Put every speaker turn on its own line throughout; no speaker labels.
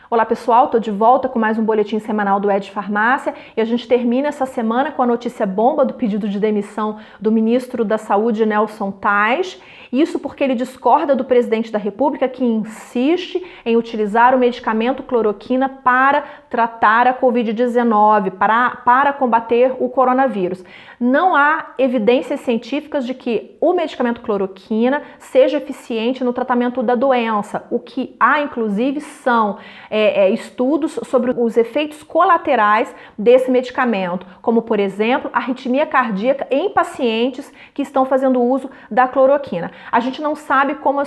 Olá pessoal, estou de volta com mais um boletim semanal do Ed Farmácia e a gente termina essa semana com a notícia bomba do pedido de demissão do ministro da Saúde, Nelson Tais. Isso porque ele discorda do presidente da República que insiste em utilizar o medicamento cloroquina para tratar a Covid-19, para combater o coronavírus. Não há evidências científicas de que o medicamento cloroquina seja eficiente no tratamento da doença. O que há, inclusive, são estudos sobre os efeitos colaterais desse medicamento, como, por exemplo, arritmia cardíaca em pacientes que estão fazendo uso da cloroquina. A gente não sabe como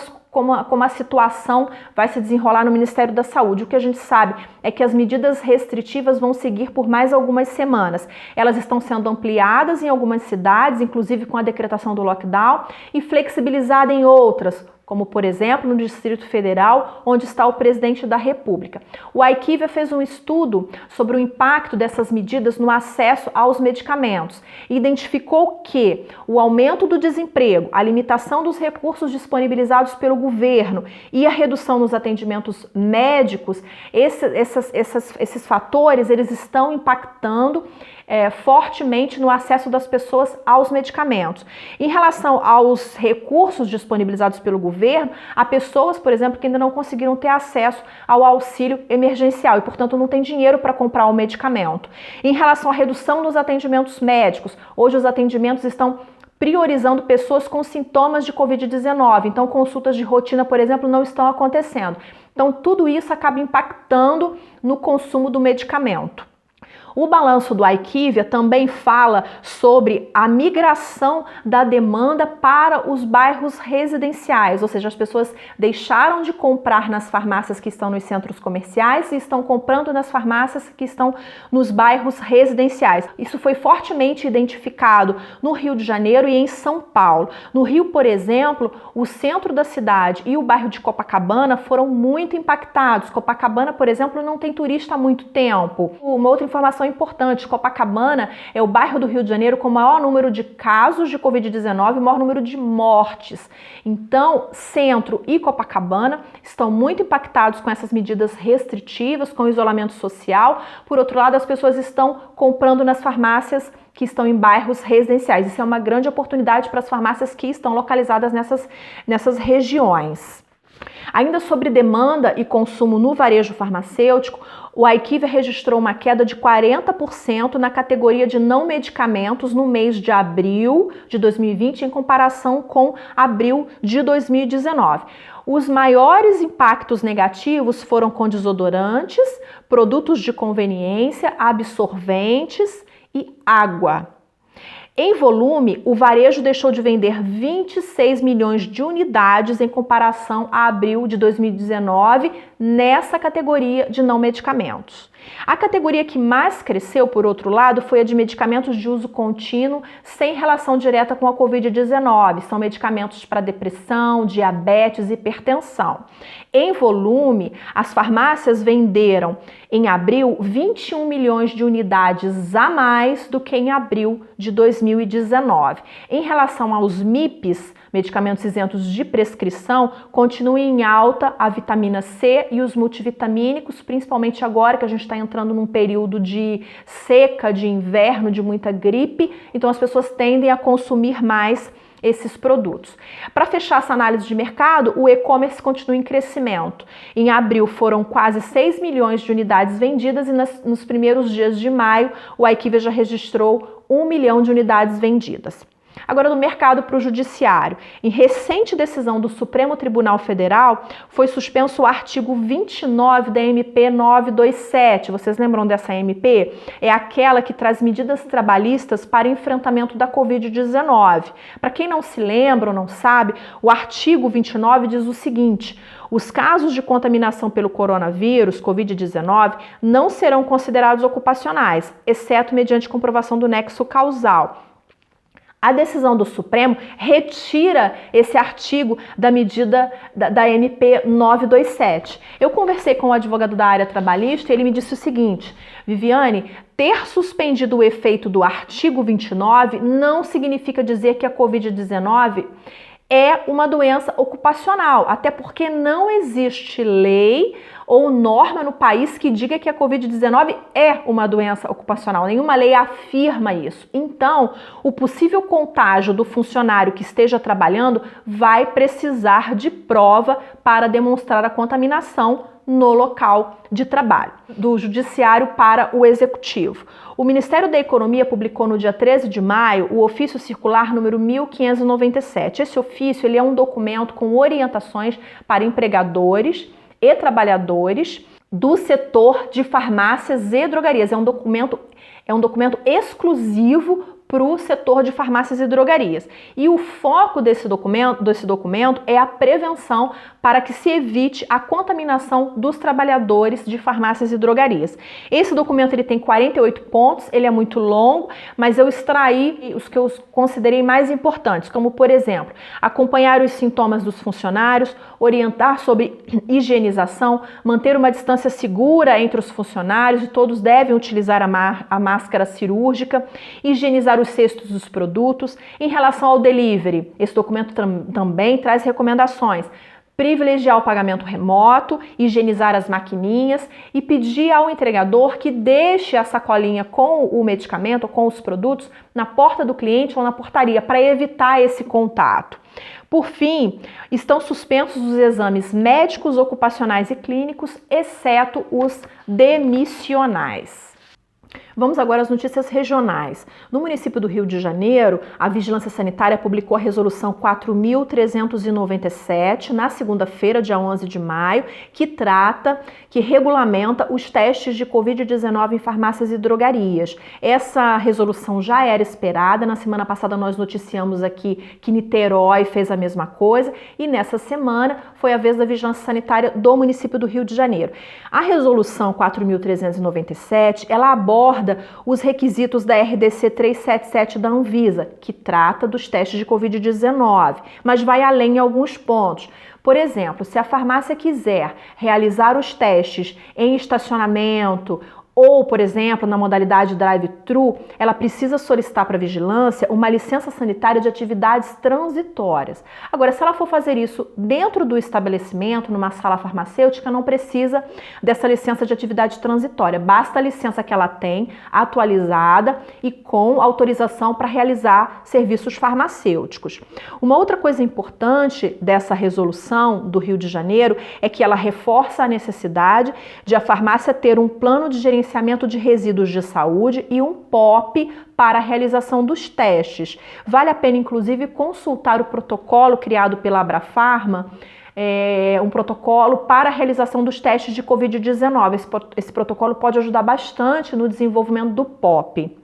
a situação vai se desenrolar no Ministério da Saúde. O que a gente sabe é que as medidas restritivas vão seguir por mais algumas semanas. Elas estão sendo ampliadas em algumas cidades, inclusive com a decretação do lockdown, e flexibilizadas em outras, como, por exemplo, no Distrito Federal, onde está o presidente da República. O IQVIA fez um estudo sobre o impacto dessas medidas no acesso aos medicamentos e identificou que o aumento do desemprego, a limitação dos recursos disponibilizados pelo governo e a redução nos atendimentos médicos, esses fatores, eles estão impactando fortemente no acesso das pessoas aos medicamentos. Em relação aos recursos disponibilizados pelo governo, há pessoas, por exemplo, que ainda não conseguiram ter acesso ao auxílio emergencial e, portanto, não tem dinheiro para comprar o medicamento. Em relação à redução nos atendimentos médicos, hoje os atendimentos estão priorizando pessoas com sintomas de Covid-19, então consultas de rotina, por exemplo, não estão acontecendo. Então, tudo isso acaba impactando no consumo do medicamento. O balanço do IQVIA também fala sobre a migração da demanda para os bairros residenciais, ou seja, as pessoas deixaram de comprar nas farmácias que estão nos centros comerciais e estão comprando nas farmácias que estão nos bairros residenciais. Isso foi fortemente identificado no Rio de Janeiro e em São Paulo. No Rio, por exemplo, o centro da cidade e o bairro de Copacabana foram muito impactados. Copacabana, por exemplo, não tem turista há muito tempo. Uma outra informação importante, Copacabana é o bairro do Rio de Janeiro com o maior número de casos de Covid-19 e o maior número de mortes. Então, Centro e Copacabana estão muito impactados com essas medidas restritivas, com o isolamento social. Por outro lado, as pessoas estão comprando nas farmácias que estão em bairros residenciais. Isso é uma grande oportunidade para as farmácias que estão localizadas nessas regiões. Ainda sobre demanda e consumo no varejo farmacêutico, o IQVIA registrou uma queda de 40% na categoria de não medicamentos no mês de abril de 2020 em comparação com abril de 2019. Os maiores impactos negativos foram com desodorantes, produtos de conveniência, absorventes e água. Em volume, o varejo deixou de vender 26 milhões de unidades em comparação a abril de 2019 nessa categoria de não medicamentos. A categoria que mais cresceu, por outro lado, foi a de medicamentos de uso contínuo sem relação direta com a Covid-19. São medicamentos para depressão, diabetes e hipertensão. Em volume, as farmácias venderam em abril 21 milhões de unidades a mais do que em abril de 2019. Em relação aos MIPs, medicamentos isentos de prescrição, continuam em alta a vitamina C e os multivitamínicos, principalmente agora que a gente está entrando num período de seca, de inverno, de muita gripe, então as pessoas tendem a consumir mais esses produtos. Para fechar essa análise de mercado, o e-commerce continua em crescimento. Em abril foram quase 6 milhões de unidades vendidas e nos primeiros dias de maio o IQVIA já registrou 1 milhão de unidades vendidas. Agora, no mercado para o judiciário. Em recente decisão do Supremo Tribunal Federal, foi suspenso o artigo 29 da MP 927. Vocês lembram dessa MP? É aquela que traz medidas trabalhistas para enfrentamento da Covid-19. Para quem não se lembra ou não sabe, o artigo 29 diz o seguinte: os casos de contaminação pelo coronavírus, Covid-19, não serão considerados ocupacionais, exceto mediante comprovação do nexo causal. A decisão do Supremo retira esse artigo da medida da MP 927. Eu conversei com um advogado da área trabalhista e ele me disse o seguinte: Viviane, ter suspendido o efeito do artigo 29 não significa dizer que a Covid-19 é uma doença ocupacional, até porque não existe lei ou norma no país que diga que a Covid-19 é uma doença ocupacional. Nenhuma lei afirma isso. Então, o possível contágio do funcionário que esteja trabalhando vai precisar de prova para demonstrar a contaminação no local de trabalho, do judiciário para o executivo. O Ministério da Economia publicou no dia 13 de maio o ofício circular número 1597. Esse ofício ele é um documento com orientações para empregadores e trabalhadores do setor de farmácias e drogarias. É um documento exclusivo para o setor de farmácias e drogarias. E o foco desse documento é a prevenção para que se evite a contaminação dos trabalhadores de farmácias e drogarias. Esse documento ele tem 48 pontos, ele é muito longo, mas eu extraí os que eu considerei mais importantes, como, por exemplo, acompanhar os sintomas dos funcionários, orientar sobre higienização, manter uma distância segura entre os funcionários e todos devem utilizar a máscara cirúrgica, higienizar os cestos dos produtos. Em relação ao delivery, esse documento também traz recomendações: privilegiar o pagamento remoto, higienizar as maquininhas e pedir ao entregador que deixe a sacolinha com o medicamento ou com os produtos na porta do cliente ou na portaria para evitar esse contato. Por fim, estão suspensos os exames médicos, ocupacionais e clínicos, exceto os demissionais. Vamos agora às notícias regionais. No município do Rio de Janeiro, a Vigilância Sanitária publicou a Resolução 4.397 na segunda-feira, dia 11 de maio, que regulamenta os testes de Covid-19 em farmácias e drogarias. Essa resolução já era esperada. Na semana passada nós noticiamos aqui que Niterói fez a mesma coisa e nessa semana foi a vez da Vigilância Sanitária do município do Rio de Janeiro. A Resolução 4.397, ela aborda os requisitos da RDC 377 da Anvisa, que trata dos testes de Covid-19, mas vai além em alguns pontos. Por exemplo, se a farmácia quiser realizar os testes em estacionamento ou, por exemplo, na modalidade drive-thru, ela precisa solicitar para a vigilância uma licença sanitária de atividades transitórias. Agora, se ela for fazer isso dentro do estabelecimento, numa sala farmacêutica, não precisa dessa licença de atividade transitória. Basta a licença que ela tem, atualizada e com autorização para realizar serviços farmacêuticos. Uma outra coisa importante dessa resolução do Rio de Janeiro é que ela reforça a necessidade de a farmácia ter um plano de gerenciamento de resíduos de saúde e um POP para a realização dos testes. Vale a pena, inclusive, consultar o protocolo criado pela Abrafarma, um protocolo para a realização dos testes de Covid-19. Esse protocolo pode ajudar bastante no desenvolvimento do POP.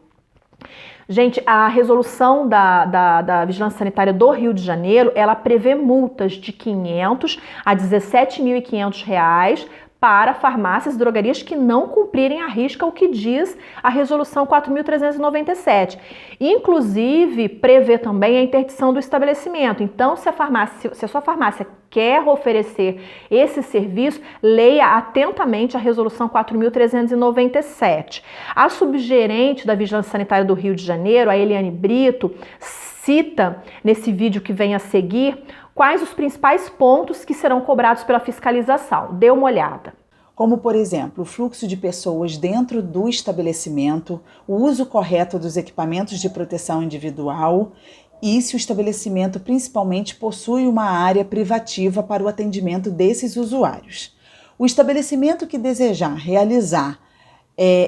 Gente, a resolução da Vigilância Sanitária do Rio de Janeiro, ela prevê multas de R$ 500 a R$ 17.500 para farmácias e drogarias que não cumprirem à risca o que diz a Resolução 4.397. Inclusive, prevê também a interdição do estabelecimento. Então, se a sua farmácia quer oferecer esse serviço, leia atentamente a Resolução 4.397. A subgerente da Vigilância Sanitária do Rio de Janeiro, a Eliane Brito, cita nesse vídeo que vem a seguir quais os principais pontos que serão cobrados pela fiscalização. Dê uma olhada.
Como, por exemplo, o fluxo de pessoas dentro do estabelecimento, o uso correto dos equipamentos de proteção individual e se o estabelecimento principalmente possui uma área privativa para o atendimento desses usuários. O estabelecimento que desejar realizar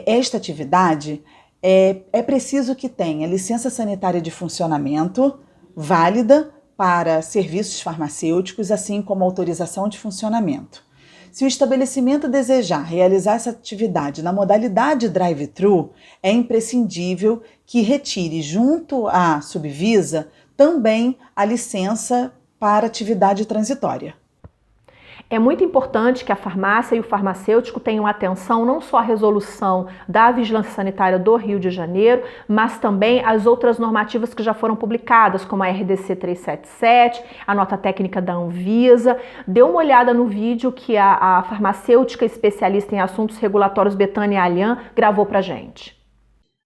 esta atividade é preciso que tenha licença sanitária de funcionamento válida para serviços farmacêuticos, assim como autorização de funcionamento. Se o estabelecimento desejar realizar essa atividade na modalidade drive-thru, é imprescindível que retire junto à Subvisa também a licença para atividade transitória.
É muito importante que a farmácia e o farmacêutico tenham atenção não só à resolução da Vigilância Sanitária do Rio de Janeiro, mas também às outras normativas que já foram publicadas, como a RDC 377, a nota técnica da Anvisa. Dê uma olhada no vídeo que a farmacêutica especialista em assuntos regulatórios Betânia Alhan gravou pra gente.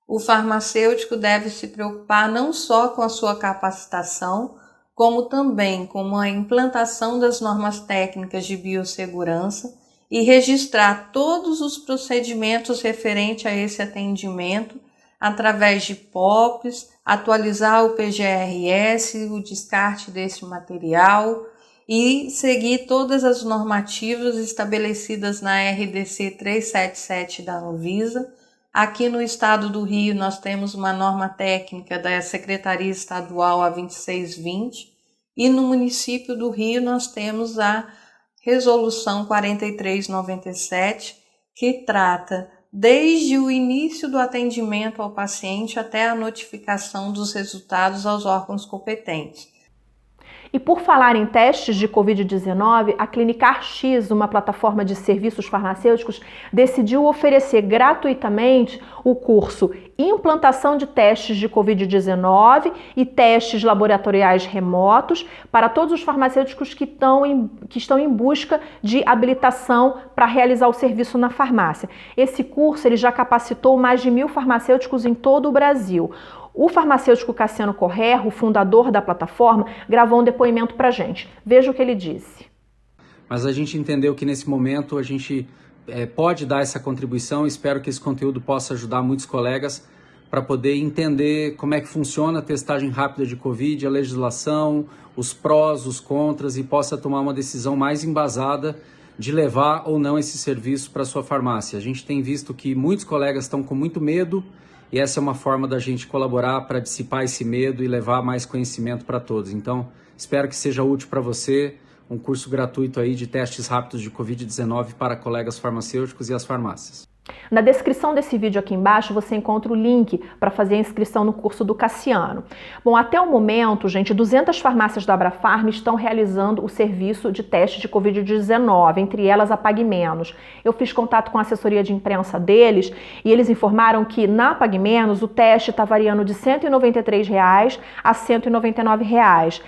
O farmacêutico deve se preocupar não só com a sua capacitação, como também com a implantação das normas técnicas de biossegurança e registrar todos os procedimentos referentes a esse atendimento através de POPs, atualizar o PGRS, o descarte desse material e seguir todas as normativas estabelecidas na RDC 377 da Anvisa. Aqui no estado do Rio nós temos uma norma técnica da Secretaria Estadual a 2620 e no município do Rio nós temos a Resolução 4397, que trata desde o início do atendimento ao paciente até a notificação dos resultados aos órgãos competentes.
E por falar em testes de Covid-19, a Clinicar X, uma plataforma de serviços farmacêuticos, decidiu oferecer gratuitamente o curso Implantação de Testes de Covid-19 e Testes Laboratoriais Remotos para todos os farmacêuticos que estão em busca de habilitação para realizar o serviço na farmácia. Esse curso ele já capacitou mais de 1.000 farmacêuticos em todo o Brasil. O farmacêutico Cassiano Correr, o fundador da plataforma, gravou um depoimento para a gente. Veja o que ele disse.
Mas a gente entendeu que nesse momento a gente pode dar essa contribuição. Espero que esse conteúdo possa ajudar muitos colegas para poder entender como é que funciona a testagem rápida de Covid, a legislação, os prós, os contras e possa tomar uma decisão mais embasada de levar ou não esse serviço para a sua farmácia. A gente tem visto que muitos colegas estão com muito medo e essa é uma forma da gente colaborar para dissipar esse medo e levar mais conhecimento para todos. Então, espero que seja útil para você um curso gratuito aí de testes rápidos de Covid-19 para colegas farmacêuticos e as farmácias.
Na descrição desse vídeo aqui embaixo você encontra o link para fazer a inscrição no curso do Cassiano. Bom, até o momento, gente, 200 farmácias da Abrafarma estão realizando o serviço de teste de Covid-19, entre elas a Pague Menos. Eu fiz contato com a assessoria de imprensa deles e eles informaram que na Pague Menos o teste está variando de R$ 193 a R$ 199.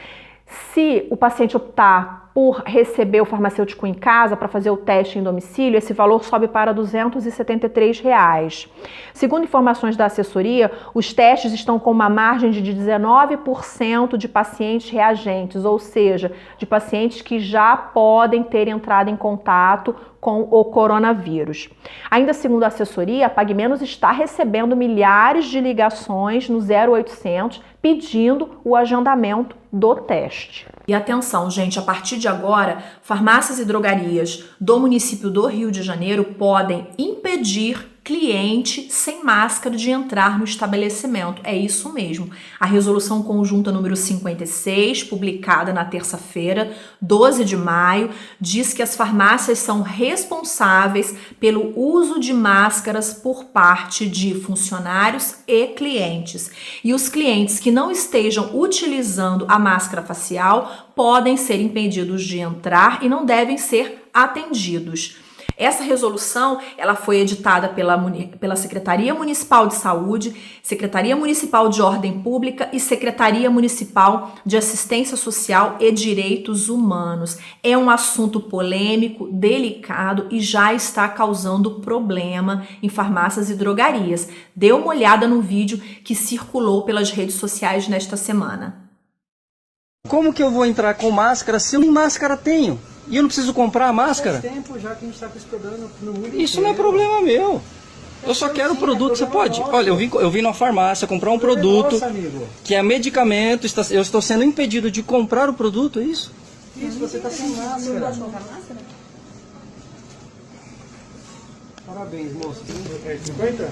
Se o paciente optar por receber o farmacêutico em casa para fazer o teste em domicílio, esse valor sobe para R$ 273. Segundo informações da assessoria, os testes estão com uma margem de 19% de pacientes reagentes, ou seja, de pacientes que já podem ter entrado em contato com o coronavírus. Ainda segundo a assessoria, a Pague Menos está recebendo milhares de ligações no 0800 pedindo o agendamento do teste. E atenção, gente, a partir de agora, farmácias e drogarias do município do Rio de Janeiro podem impedir cliente sem máscara de entrar no estabelecimento. É isso mesmo. A resolução conjunta número 56, publicada na terça-feira, 12 de maio, diz que as farmácias são responsáveis pelo uso de máscaras por parte de funcionários e clientes. E os clientes que não estejam utilizando a máscara facial podem ser impedidos de entrar e não devem ser atendidos. Essa resolução ela foi editada pela Secretaria Municipal de Saúde, Secretaria Municipal de Ordem Pública e Secretaria Municipal de Assistência Social e Direitos Humanos. É um assunto polêmico, delicado e já está causando problema em farmácias e drogarias. Dê uma olhada no vídeo que circulou pelas redes sociais nesta semana.
Como que eu vou entrar com máscara se eu nem máscara tenho? E eu não preciso comprar a máscara?
Faz tempo já que a gente está com esse problema no mundo
Isso
inteiro.
não é problema meu. Eu só quero o produto. Você pode? Olha, eu vim na farmácia comprar um produto que é medicamento. Eu estou sendo impedido de comprar o produto, é isso?
Isso, você está sem máscara. Parabéns, moço. 50?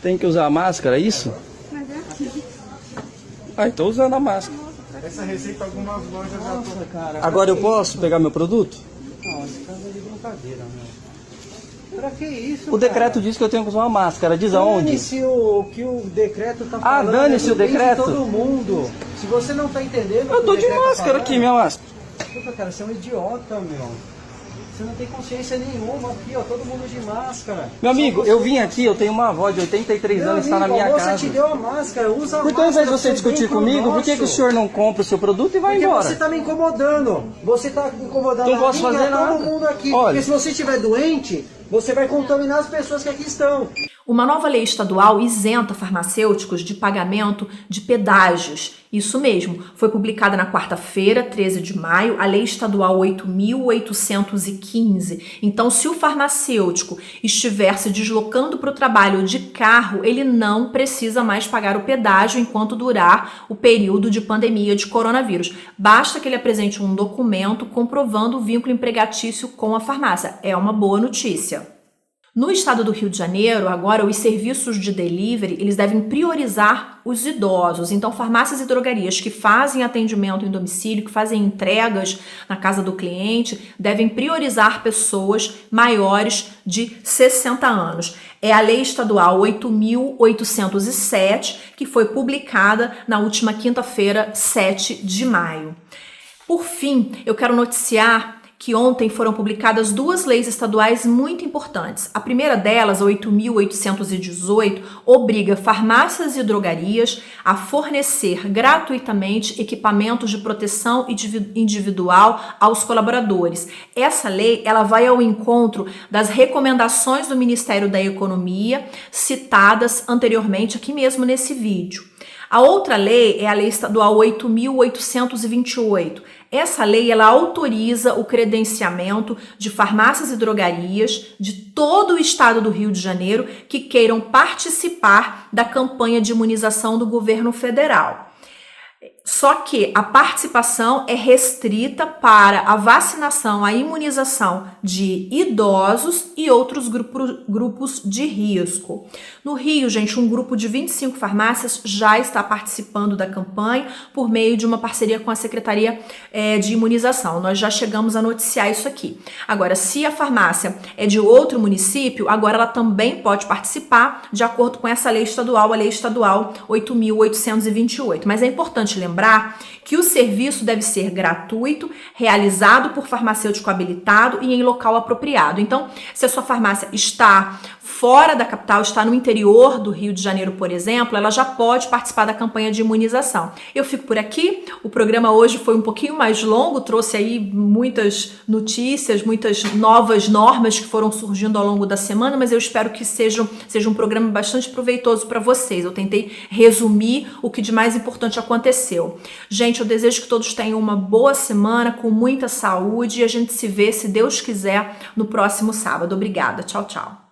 Tem que usar a máscara, é isso? Ah, estou usando a máscara.
Essa receita algumas lojas já estão, cara.
Agora eu posso pegar meu produto?
Não, esse caso é de brincadeira, meu. Pra que isso,
O decreto diz que eu tenho que usar uma máscara. Diz aonde?
Dane-se o que o decreto tá falando.
dane-se o decreto.
De todo mundo. Se você não tá entendendo...
Eu tô de máscara aqui, minha máscara.
Puta, cara, você é um idiota, meu. Você não tem consciência nenhuma aqui, ó, todo mundo de máscara.
Meu amigo, eu vim aqui, eu tenho uma avó de 83 anos, está na minha casa.
Você te deu a máscara, usa a
Então, ao
máscara.
invés de você discutir comigo, por que o senhor não compra o seu produto e vai
Porque
embora?
você tá me incomodando. Você tá incomodando
Não posso fazer
todo
nada.
mundo aqui.
Olha.
Porque se você estiver doente, você vai contaminar as pessoas que aqui estão.
Uma nova lei estadual isenta farmacêuticos de pagamento de pedágios. Isso mesmo, foi publicada na quarta-feira, 13 de maio, a Lei Estadual 8.815. Então, se o farmacêutico estiver se deslocando para o trabalho de carro, ele não precisa mais pagar o pedágio enquanto durar o período de pandemia de coronavírus. Basta que ele apresente um documento comprovando o vínculo empregatício com a farmácia. É uma boa notícia. No estado do Rio de Janeiro, agora, os serviços de delivery, eles devem priorizar os idosos. Então, farmácias e drogarias que fazem atendimento em domicílio, que fazem entregas na casa do cliente, devem priorizar pessoas maiores de 60 anos. É a Lei Estadual 8.807, que foi publicada na última quinta-feira, 7 de maio. Por fim, eu quero noticiar que ontem foram publicadas duas leis estaduais muito importantes. A primeira delas, a 8.818, obriga farmácias e drogarias a fornecer gratuitamente equipamentos de proteção individual aos colaboradores. Essa lei, ela vai ao encontro das recomendações do Ministério da Economia, citadas anteriormente aqui mesmo nesse vídeo. A outra lei é a Lei Estadual 8.828. Essa lei, ela autoriza o credenciamento de farmácias e drogarias de todo o estado do Rio de Janeiro que queiram participar da campanha de imunização do governo federal. Só que a participação é restrita para a vacinação, a imunização de idosos e outros grupos de risco. No Rio, gente, um grupo de 25 farmácias já está participando da campanha por meio de uma parceria com a Secretaria de Imunização. Nós já chegamos a noticiar isso aqui. Agora, se a farmácia é de outro município, agora ela também pode participar de acordo com essa lei estadual, a Lei Estadual 8.828. Mas é importante lembrar que o serviço deve ser gratuito, realizado por farmacêutico habilitado e em local apropriado. Então, se a sua farmácia está fora da capital, está no interior do Rio de Janeiro, por exemplo, ela já pode participar da campanha de imunização. Eu fico por aqui, o programa hoje foi um pouquinho mais longo, trouxe aí muitas notícias, muitas novas normas que foram surgindo ao longo da semana, mas eu espero que seja um programa bastante proveitoso para vocês. Eu tentei resumir o que de mais importante aconteceu. Gente, eu desejo que todos tenham uma boa semana, com muita saúde, e a gente se vê, se Deus quiser, no próximo sábado. Obrigada. Tchau, tchau.